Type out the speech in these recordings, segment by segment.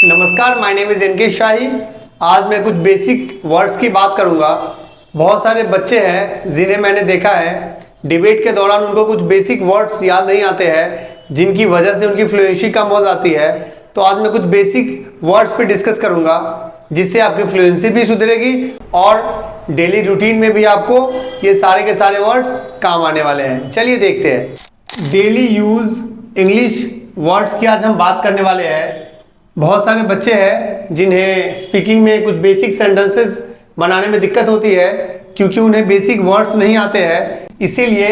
नमस्कार, my name is N K शाही। आज मैं कुछ बेसिक वर्ड्स की बात करूंगा। बहुत सारे बच्चे हैं जिन्हें मैंने देखा है डिबेट के दौरान उनको कुछ बेसिक वर्ड्स याद नहीं आते हैं, जिनकी वजह से उनकी फ्लुएंसी कम हो जाती है। तो आज मैं कुछ बेसिक वर्ड्स पे डिस्कस करूंगा, जिससे आपकी फ्लुएंसी भी सुधरेगी और डेली रूटीन में भी आपको ये सारे के सारे वर्ड्स काम आने वाले हैं। चलिए देखते हैं। डेली यूज इंग्लिश वर्ड्स की आज हम बात करने वाले हैं। बहुत सारे बच्चे हैं जिन्हें स्पीकिंग में कुछ बेसिक सेंटेंसेस बनाने में दिक्कत होती है, क्योंकि उन्हें बेसिक वर्ड्स नहीं आते हैं। इसीलिए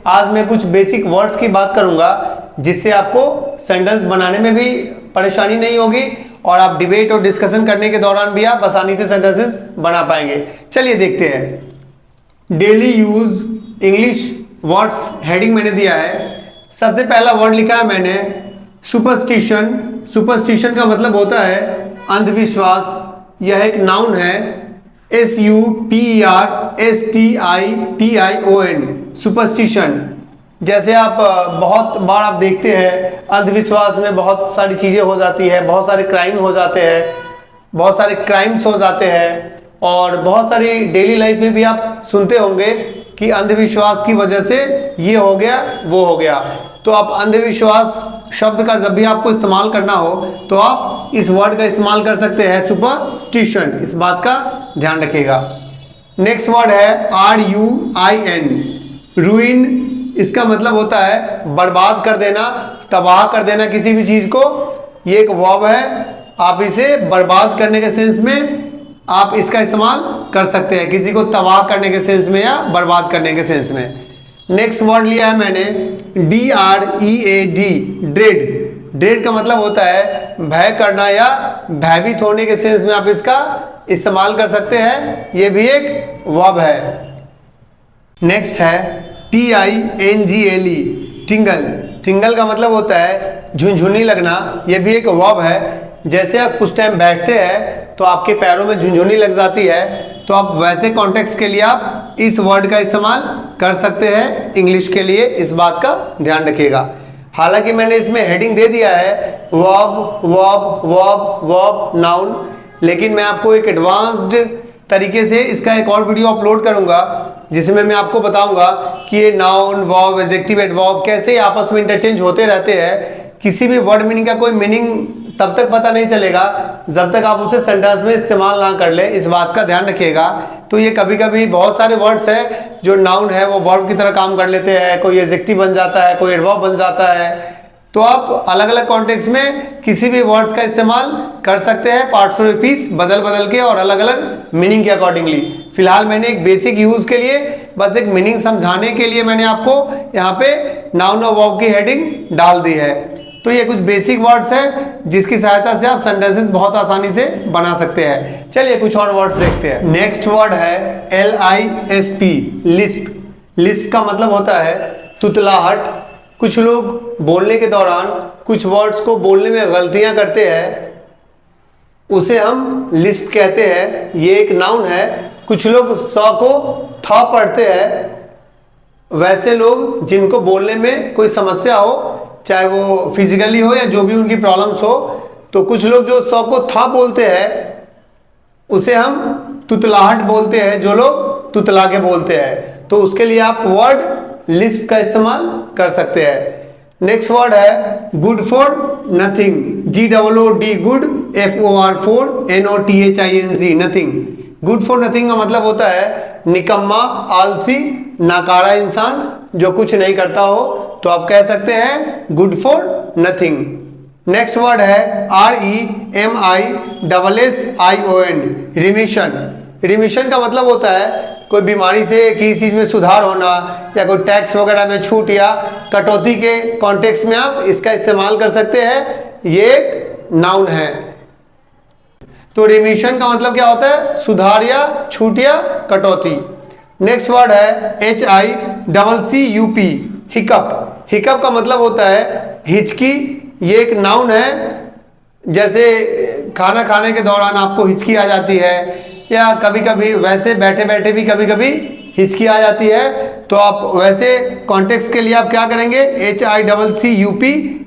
आज मैं कुछ बेसिक वर्ड्स की बात करूंगा, जिससे आपको सेंटेंस बनाने में भी परेशानी नहीं होगी और आप डिबेट और डिस्कशन करने के दौरान भी आप आसानी से सेंटेंसेस बना पाएंगे। चलिए देखते हैं। Daily use English words heading मैंने दिया है। सबसे पहला वर्ड लिखा है मैंने सुपरस्टिशन। सुपरस्टिशन का मतलब होता है अंधविश्वास। यह एक नाउन है, SUPERSTITION, सुपरस्टिशन। जैसे आप बहुत बार आप देखते हैं अंधविश्वास में बहुत सारी चीज़ें हो जाती है, बहुत सारे क्राइम हो जाते हैं, बहुत सारे क्राइम्स हो जाते हैं, और बहुत सारी डेली लाइफ में भी आप सुनते होंगे कि अंधविश्वास की वजह से ये हो गया वो हो गया। तो आप अंधविश्वास शब्द का जब भी आपको इस्तेमाल करना हो तो आप इस वर्ड का इस्तेमाल कर सकते हैं, सुपरस्टिशन। इस बात का ध्यान रखिएगा। नेक्स्ट वर्ड है RUIN, रूइन। इसका मतलब होता है बर्बाद कर देना, तबाह कर देना किसी भी चीज को। ये एक वर्ब है, आप इसे बर्बाद करने के सेंस में आप इसका इस्तेमाल कर सकते हैं, किसी को तबाह करने के सेंस में या बर्बाद करने के सेंस में। नेक्स्ट वर्ड लिया है मैंने DREAD, ड्रेड। ड्रेड का मतलब होता है भय करना या भयभीत होने के सेंस में आप इसका इस्तेमाल कर सकते हैं। यह भी एक वर्ब है। नेक्स्ट है TINGLE, टिंगल। टिंगल का मतलब होता है झुनझुनी लगना। यह भी एक वर्ब है। जैसे आप कुछ टाइम बैठते हैं तो आपके पैरों में झुनझुनी लग जाती है, तो आप वैसे कॉन्टेक्स्ट के लिए आप इस वर्ड का इस्तेमाल कर सकते हैं इंग्लिश के लिए। इस बात का ध्यान रखिएगा। हालांकि मैंने इसमें हेडिंग दे दिया है verb verb verb verb noun, लेकिन मैं आपको एक एडवांस्ड तरीके से इसका एक और वीडियो अपलोड करूंगा, जिसमें मैं आपको बताऊंगा कि ये नाउन वर्ब एडजेक्टिव एडवर्ब कैसे आपस में इंटरचेंज होते रहते हैं। किसी भी वर्ड मीनिंग का कोई मीनिंग तब तक पता नहीं चलेगा जब तक आप उसे सेंटेंस में इस्तेमाल ना कर ले। इस बात का ध्यान रखिएगा। तो ये कभी कभी बहुत सारे वर्ड्स हैं जो नाउन है वो वर्ब की तरह काम कर लेते हैं, कोई एडजेक्टिव बन जाता है, कोई एडवर्ब बन जाता है। तो आप अलग अलग कॉन्टेक्स्ट में किसी भी वर्ड्स का इस्तेमाल कर सकते हैं, पार्ट्स ऑफ स्पीच बदल बदल के और अलग अलग मीनिंग के अकॉर्डिंगली। फिलहाल मैंने एक बेसिक यूज के लिए, बस एक मीनिंग समझाने के लिए मैंने आपको यहाँ पे नाउन और वर्ब की हेडिंग डाल दी है। तो ये कुछ बेसिक वर्ड्स हैं जिसकी सहायता से आप सेंटेंसेस बहुत आसानी से बना सकते हैं। चलिए कुछ और वर्ड्स देखते हैं। नेक्स्ट वर्ड है LISP, लिस्प। लिस्प का मतलब होता है तुतलाहट। कुछ लोग बोलने के दौरान कुछ वर्ड्स को बोलने में गलतियां करते हैं, उसे हम लिस्प कहते हैं। ये एक नाउन है। कुछ लोग स को थ पढ़ते हैं। वैसे लोग जिनको बोलने में कोई समस्या हो, चाहे वो फिजिकली हो या जो भी उनकी प्रॉब्लम्स हो, तो कुछ लोग जो स को था बोलते हैं उसे हम तुतलाहट बोलते हैं, जो लोग तुतला के बोलते हैं। तो उसके लिए आप वर्ड लिस्प का इस्तेमाल कर सकते हैं। नेक्स्ट वर्ड है good for nothing, GOOD, good, FOR4NOTHING, nothing. Good for nothing का मतलब होता है निकम्मा, आलसी, नाकारा इंसान जो कुछ नहीं करता हो, तो आप कह सकते हैं good for nothing. Next word है REMISSION, रिमिशन। रिमिशन का मतलब होता है कोई बीमारी से किसी चीज में सुधार होना, या कोई टैक्स वगैरह में छूट या कटौती के कॉन्टेक्स्ट में आप इसका इस्तेमाल कर सकते हैं। ये एक नाउन है। तो रिमिशन का मतलब क्या होता है? सुधार या छूट या कटौती। नेक्स्ट वर्ड है HICCUP, हिकअप। हिकअप का मतलब होता है हिचकी। ये एक नाउन है। जैसे खाना खाने के दौरान आपको हिचकी आ जाती है, या कभी कभी वैसे बैठे बैठे भी कभी कभी हिचकी आ जाती है, तो आप वैसे कॉन्टेक्स्ट के लिए आप क्या करेंगे? HICCUP,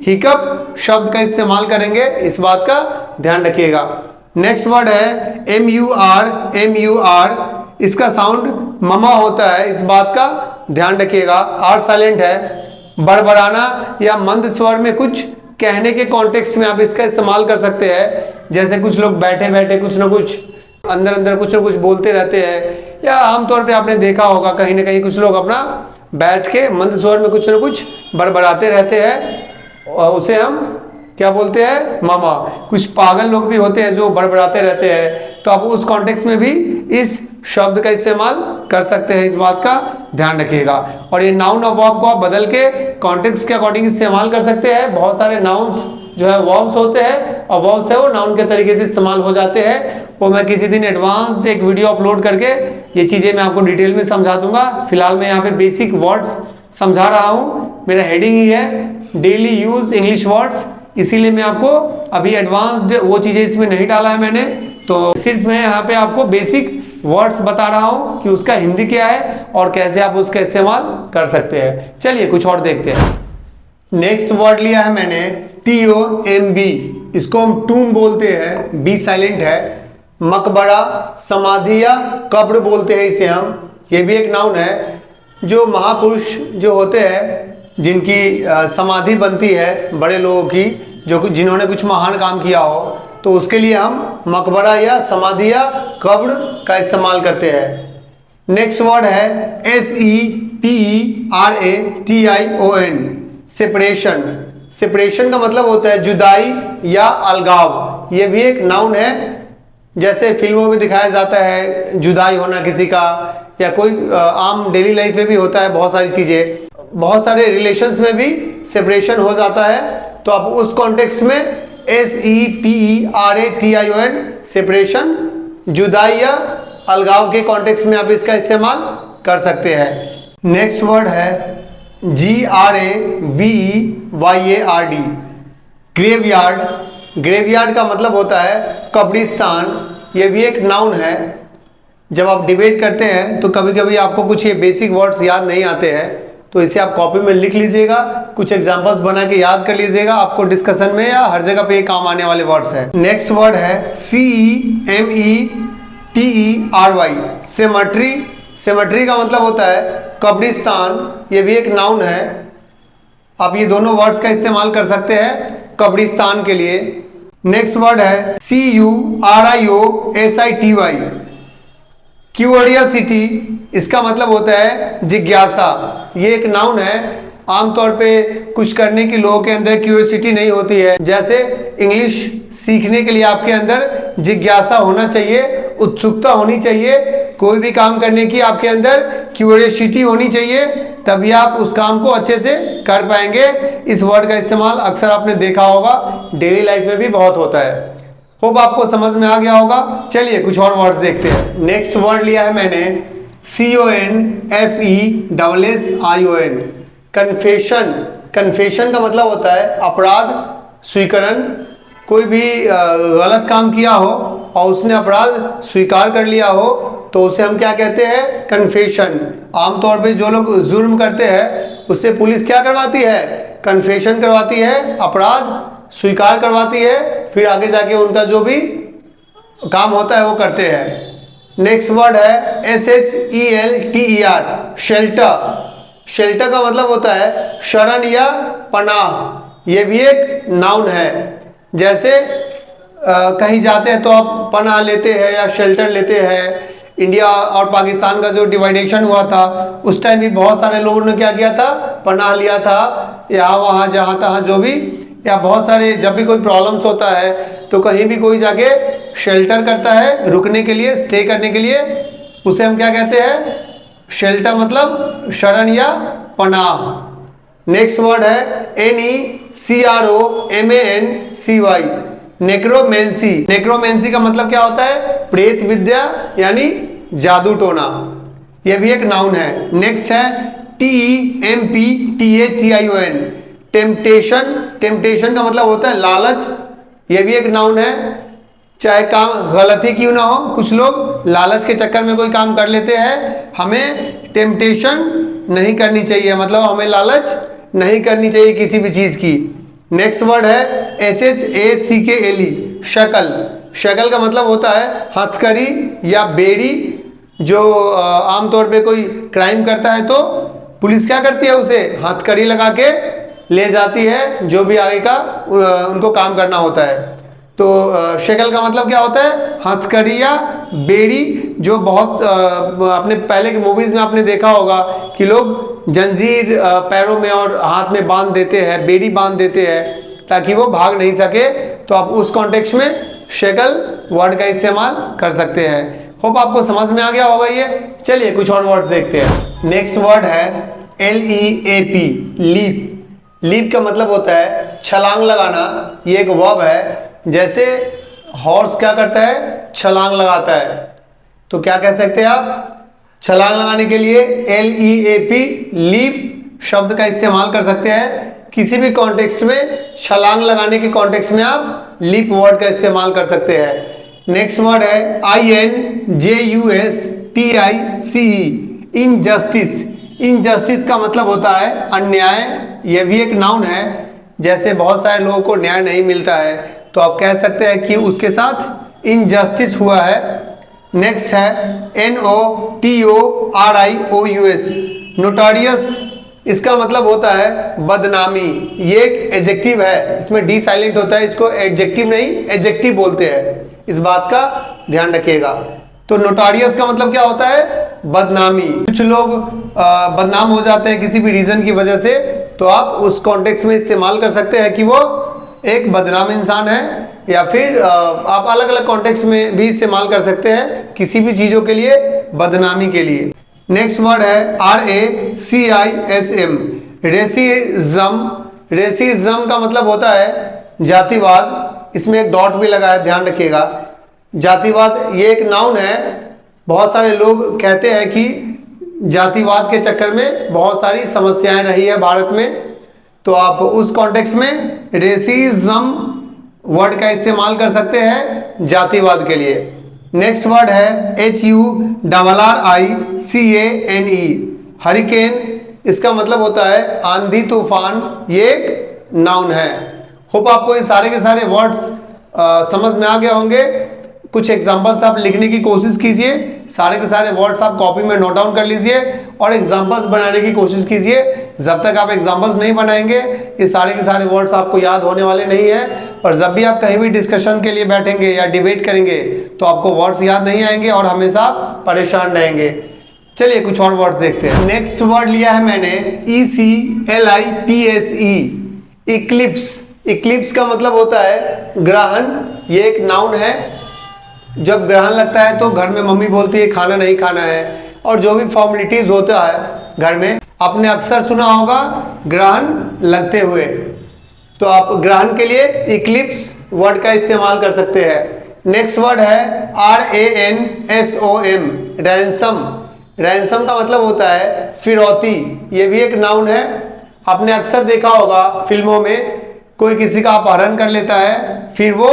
हिकअप शब्द का इस्तेमाल करेंगे। इस बात का ध्यान रखिएगा। नेक्स्ट वर्ड है MUR। इसका साउंड ममा होता है, इस बात का ध्यान रखिएगा। आर साइलेंट है। बड़बड़ाना या मंद स्वर में कुछ कहने के कॉन्टेक्स्ट में आप इसका इस्तेमाल कर सकते हैं। जैसे कुछ लोग बैठे बैठे कुछ ना कुछ अंदर अंदर कुछ ना कुछ बोलते रहते हैं, या आमतौर पे आपने देखा होगा कहीं ना कहीं कुछ लोग अपना बैठ के मंद स्वर में कुछ ना कुछ बड़बड़ाते रहते हैं, और उसे हम क्या बोलते हैं, मामा। कुछ पागल लोग भी होते हैं जो बड़बड़ाते रहते हैं, तो आप उस कॉन्टेक्स्ट में भी इस शब्द का इस्तेमाल कर सकते हैं, इस बात का ध्यान रखिएगा। और ये नाउन और वर्ब को आप बदल के कॉन्टेक्स्ट के अकॉर्डिंग इस्तेमाल कर सकते हैं। बहुत सारे नाउन्स जो है वर्ब्स होते हैं, और वर्ब्स है वो नाउन के तरीके से इस्तेमाल हो जाते हैं। वो मैं किसी दिन एडवांस्ड एक वीडियो अपलोड करके ये चीज़ें मैं आपको डिटेल में समझा दूंगा। फिलहाल मैं यहाँ पे बेसिक वर्ड्स समझा रहा हूँ। मेरा हेडिंग ही है डेली यूज इंग्लिश वर्ड्स, इसीलिए मैं आपको अभी एडवांस्ड वो चीज़ें इसमें नहीं डाला है मैंने। तो सिर्फ मैं यहाँ पे आपको बेसिक वर्ड्स बता रहा हूँ कि उसका हिंदी क्या है और कैसे आप उसका इस्तेमाल कर सकते हैं। चलिए कुछ और देखते हैं। नेक्स्ट वर्ड लिया है मैंने TOMB। इसको हम टूम बोलते हैं, बी साइलेंट है। मकबरा, समाधि या कब्र बोलते हैं इसे हम। ये भी एक नाउन है। जो महापुरुष जो होते हैं जिनकी समाधि बनती है बड़े लोगों की, जो जिन्होंने कुछ महान काम किया हो, तो उसके लिए हम मकबरा या समाधि या कब्र का इस्तेमाल करते हैं। नेक्स्ट वर्ड है SEPERATION, सेपरेशन। सेपरेशन का मतलब होता है जुदाई या अलगाव। ये भी एक नाउन है। जैसे फिल्मों में दिखाया जाता है जुदाई होना किसी का, या कोई आम डेली लाइफ में भी होता है। बहुत सारी चीज़ें, बहुत सारे रिलेशंस में भी सेपरेशन हो जाता है। तो आप उस कॉन्टेक्स्ट में SEPERATION, सेपरेशन, जुदाई या अलगाव के कॉन्टेक्स्ट में आप इसका इस्तेमाल कर सकते हैं। नेक्स्ट वर्ड है GRAVEYARD, ग्रेवयार्ड। ग्रेवयार्ड का मतलब होता है कब्रिस्तान। ये भी एक नाउन है। जब आप डिबेट करते हैं तो कभी कभी आपको कुछ ये बेसिक वर्ड्स याद नहीं आते हैं, तो इसे आप कॉपी में लिख लीजिएगा, कुछ एग्जांपल्स बना के याद कर लीजिएगा। आपको डिस्कशन में या हर जगह पे ये काम आने वाले वर्ड्स हैं। नेक्स्ट वर्ड है CEMETERY, सेमेट्री। सेमेट्री का मतलब होता है कब्रिस्तान। ये भी एक नाउन है। आप ये दोनों वर्ड्स का इस्तेमाल कर सकते हैं कब्रिस्तान के लिए। नेक्स्ट वर्ड है CURIOSITY, क्यूरियोसिटी। इसका मतलब होता है जिज्ञासा। ये एक नाउन है। आमतौर पे कुछ करने की लोगों के अंदर क्यूरियोसिटी नहीं होती है। जैसे इंग्लिश सीखने के लिए आपके अंदर जिज्ञासा होना चाहिए, उत्सुकता होनी चाहिए। कोई भी काम करने की आपके अंदर क्यूरियोसिटी होनी चाहिए, तभी आप उस काम को अच्छे से कर पाएंगे। इस वर्ड का इस्तेमाल अक्सर आपने देखा होगा, डेली लाइफ में भी बहुत होता है। होप आपको समझ में आ गया होगा। चलिए कुछ और वर्ड्स देखते हैं। नेक्स्ट वर्ड लिया है मैंने CONFESSION, कन्फेशन। कन्फेशन का मतलब होता है अपराध स्वीकरण। कोई भी गलत काम किया हो और उसने अपराध स्वीकार कर लिया हो, तो उसे हम क्या कहते हैं, कन्फेशन। आमतौर पे जो लोग जुर्म करते हैं उससे पुलिस क्या करवाती है, कन्फेशन करवाती है, अपराध स्वीकार करवाती है, फिर आगे जाके उनका जो भी काम होता है वो करते हैं। नेक्स्ट वर्ड है SHELTER, शेल्टर। शेल्टर का मतलब होता है शरण या पनाह। ये भी एक नाउन है। जैसे कहीं जाते हैं तो आप पनाह लेते हैं या शेल्टर लेते हैं। इंडिया और पाकिस्तान का जो डिवाइडेशन हुआ था उस टाइम भी बहुत सारे लोगों ने क्या किया था, पनाह लिया था, यहाँ वहाँ जहाँ तहाँ जो भी, या बहुत सारे जब भी कोई प्रॉब्लम्स होता है तो कहीं भी कोई जाके शेल्टर करता है रुकने के लिए, स्टे करने के लिए, उसे हम क्या कहते हैं, शेल्टर मतलब शरण या पनाह। नेक्स्ट वर्ड है NECROMANCY, नेक्रोमेंसी। नेक्रोमेंसी का मतलब क्या होता है, प्रेत विद्या यानी जादू टोना। यह भी एक नाउन है। नेक्स्ट है TEMPTATION, टेम्पटेशन। टेम्पटेशन का मतलब होता है लालच। यह भी एक नाउन है। चाहे काम गलत ही क्यों ना हो, कुछ लोग लालच के चक्कर में कोई काम कर लेते हैं। हमें टेम्पटेशन नहीं करनी चाहिए, मतलब हमें लालच नहीं करनी चाहिए किसी भी चीज़ की। नेक्स्ट वर्ड है SHACKLE, शकल। शकल का मतलब होता है हथकड़ी या बेड़ी। जो आमतौर पे कोई क्राइम करता है तो पुलिस क्या करती है, उसे हथकड़ी लगा के ले जाती है, जो भी आगे का उनको काम करना होता है। तो शकल का मतलब क्या होता है, हथकड़ी या बेड़ी। जो बहुत अपने पहले की मूवीज में आपने देखा होगा कि लोग जंजीर पैरों में और हाथ में बांध देते हैं, बेड़ी बांध देते हैं ताकि वो भाग नहीं सके। तो आप उस कॉन्टेक्स्ट में शकल वर्ड का इस्तेमाल कर सकते हैं। होप आपको समझ में आ गया होगा ये। चलिए कुछ और वर्ड्स देखते हैं। नेक्स्ट वर्ड है LEAP, लीप। लीप का मतलब होता है छलांग लगाना। ये एक वर्ब है। जैसे हॉर्स क्या करता है, छलांग लगाता है। तो क्या कह सकते हैं आप, छलांग लगाने के लिए LEAP, लीप शब्द का इस्तेमाल कर सकते हैं। किसी भी कॉन्टेक्स्ट में छलांग लगाने के कॉन्टेक्स्ट में आप लीप वर्ड का इस्तेमाल कर सकते हैं। नेक्स्ट वर्ड है INJUSTICE, इनजस्टिस। इनजस्टिस का मतलब होता है अन्याय। यह भी एक नाउन है। जैसे बहुत सारे लोगों को न्याय नहीं मिलता है तो आप कह सकते हैं कि उसके साथ इनजस्टिस हुआ है। नेक्स्ट है NOTORIOUS, नोटोरियस। इसका मतलब होता है बदनामी। ये एक एडजेक्टिव है, इसमें डी साइलेंट होता है। इसको एडजेक्टिव नहीं एडजेक्टिव बोलते हैं, इस बात का ध्यान रखिएगा। तो नोटोरियस का मतलब क्या होता है, बदनामी। कुछ लोग बदनाम हो जाते हैं किसी भी रीजन की वजह से, तो आप उस कॉन्टेक्स्ट में इस्तेमाल कर सकते हैं कि वो एक बदनाम इंसान है। या फिर आप अलग अलग कॉन्टेक्स्ट में भी इस्तेमाल कर सकते हैं किसी भी चीज़ों के लिए, बदनामी के लिए। नेक्स्ट वर्ड है RACISM, रेसिज्म। रेसिज्म का मतलब होता है जातिवाद। इसमें एक डॉट भी लगा है, ध्यान रखिएगा। जातिवाद ये एक नाउन है। बहुत सारे लोग कहते हैं कि जातिवाद के चक्कर में बहुत सारी समस्याएं रही है भारत में। तो आप उस कॉन्टेक्स्ट में रेसिज्म वर्ड का इस्तेमाल कर सकते हैं जातिवाद के लिए। नेक्स्ट वर्ड है HURRICANE, हरिकेन। इसका मतलब होता है आंधी तूफान। ये एक नाउन है। होप आपको ये सारे के सारे वर्ड्स समझ में आ गए होंगे। कुछ एग्जांपल्स आप लिखने की कोशिश कीजिए। सारे के सारे वर्ड्स आप कॉपी में नोट डाउन कर लीजिए और एग्जांपल्स बनाने की कोशिश कीजिए। जब तक आप एग्जांपल्स नहीं बनाएंगे ये सारे के सारे वर्ड्स आपको याद होने वाले नहीं है। और जब भी आप कहीं भी डिस्कशन के लिए बैठेंगे या डिबेट करेंगे तो आपको वर्ड्स याद नहीं आएंगे और हमेशा आप परेशान रहेंगे। चलिए कुछ और वर्ड्स देखते हैं। नेक्स्ट वर्ड लिया है मैंने ECLIPSE, इक्लिप्स। इक्लिप्स का मतलब होता है ग्रहण। ये एक नाउन है। जब ग्रहण लगता है तो घर में मम्मी बोलती है खाना नहीं खाना है, और जो भी फॉर्मेलिटीज होता है घर में, आपने अक्सर सुना होगा ग्रहण लगते हुए। तो आप ग्रहण के लिए इक्लिप्स वर्ड का इस्तेमाल कर सकते हैं। नेक्स्ट वर्ड है RANSOM, रैंसम। रैंसम का मतलब होता है फिरौती। ये भी एक नाउन है। आपने अक्सर देखा होगा फिल्मों में, कोई किसी का अपहरण कर लेता है, फिर वो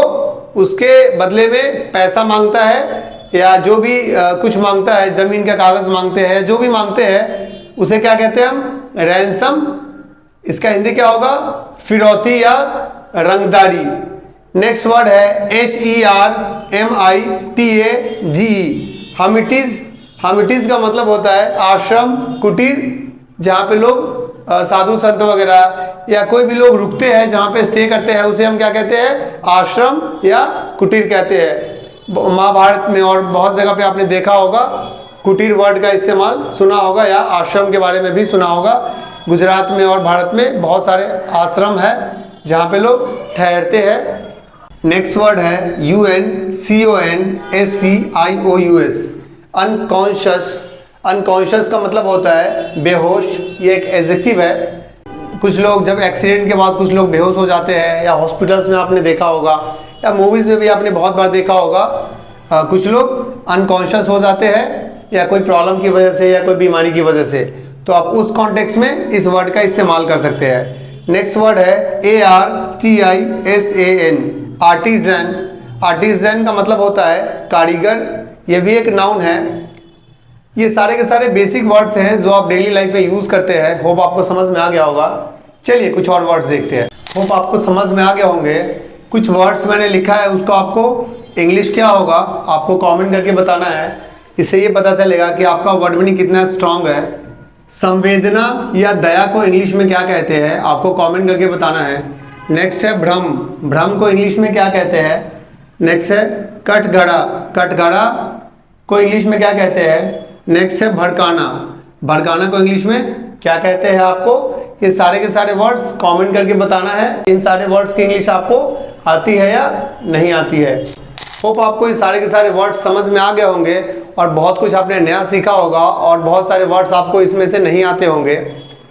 उसके बदले में पैसा मांगता है या जो भी कुछ मांगता है, जमीन का कागज मांगते हैं, जो भी मांगते हैं, उसे क्या कहते हैं हम, रैंसम। इसका हिंदी क्या होगा, फिरौती या रंगदारी। नेक्स्ट वर्ड है HERMITAGE, हमिटीज। हमिटीज का मतलब होता है आश्रम, कुटीर, जहाँ पे लोग साधु संत वगैरह या कोई भी लोग रुकते हैं, जहाँ पे स्टे करते हैं, उसे हम क्या कहते हैं, आश्रम या कुटीर कहते हैं। महाभारत में और बहुत जगह पे आपने देखा होगा कुटीर वर्ड का इस्तेमाल, सुना होगा, या आश्रम के बारे में भी सुना होगा। गुजरात में और भारत में बहुत सारे आश्रम है जहाँ पे लोग ठहरते हैं। नेक्स्ट वर्ड है UNCONSCIOUS, अनकॉन्शियस। अनकॉन्शियस का मतलब होता है बेहोश। ये एक एडजेक्टिव है। कुछ लोग जब एक्सीडेंट के बाद कुछ लोग बेहोश हो जाते हैं, या हॉस्पिटल्स में आपने देखा होगा, या मूवीज़ में भी आपने बहुत बार देखा होगा, कुछ लोग अनकॉन्शियस हो जाते हैं या कोई प्रॉब्लम की वजह से या कोई बीमारी की वजह से। तो आप उस कॉन्टेक्स्ट में इस वर्ड का इस्तेमाल कर सकते हैं। नेक्स्ट वर्ड है ARTISAN, आर्टिजन। आर्टिजन का मतलब होता है कारीगर। ये भी एक नाउन है। ये सारे के सारे बेसिक वर्ड्स हैं जो आप डेली लाइफ में यूज करते हैं। होप आपको समझ में आ गया होगा। चलिए कुछ और वर्ड्स देखते हैं। होप आपको समझ में आ गए होंगे। कुछ वर्ड्स मैंने लिखा है, उसको आपको इंग्लिश क्या होगा आपको कमेंट करके बताना है। इससे ये पता चलेगा कि आपका वर्ड मीनिंग कितना स्ट्रांग है। संवेदना या दया को इंग्लिश में क्या कहते हैं, आपको कमेंट करके बताना है। नेक्स्ट है भ्रम, भ्रम को इंग्लिश में क्या कहते हैं। नेक्स्ट है कटघड़ा, कटघड़ा को इंग्लिश में क्या कहते हैं। नेक्स्ट है भड़काना, भड़काना को इंग्लिश में क्या कहते हैं आपको। ये सारे के सारे वर्ड्स कमेंट करके बताना है। इन सारे वर्ड्स की इंग्लिश आपको आती है या नहीं आती है। होप आपको ये सारे के सारे वर्ड्स समझ में आ गए होंगे और बहुत कुछ आपने नया सीखा होगा और बहुत सारे वर्ड्स आपको इसमें से नहीं आते होंगे।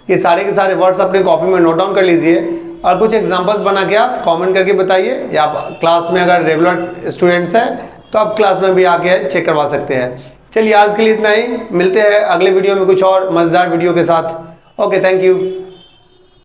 ये सारे के सारे वर्ड्स अपने कॉपी में नोट डाउन कर लीजिए और कुछ एग्जांपल्स बना के आप कमेंट करके बताइए, या आप क्लास में अगर रेगुलर स्टूडेंट्स हैं तो आप क्लास में भी आके चेक करवा सकते हैं। चलिए आज के लिए इतना ही, मिलते हैं अगले वीडियो में कुछ और मज़ेदार वीडियो के साथ। Okay, thank you.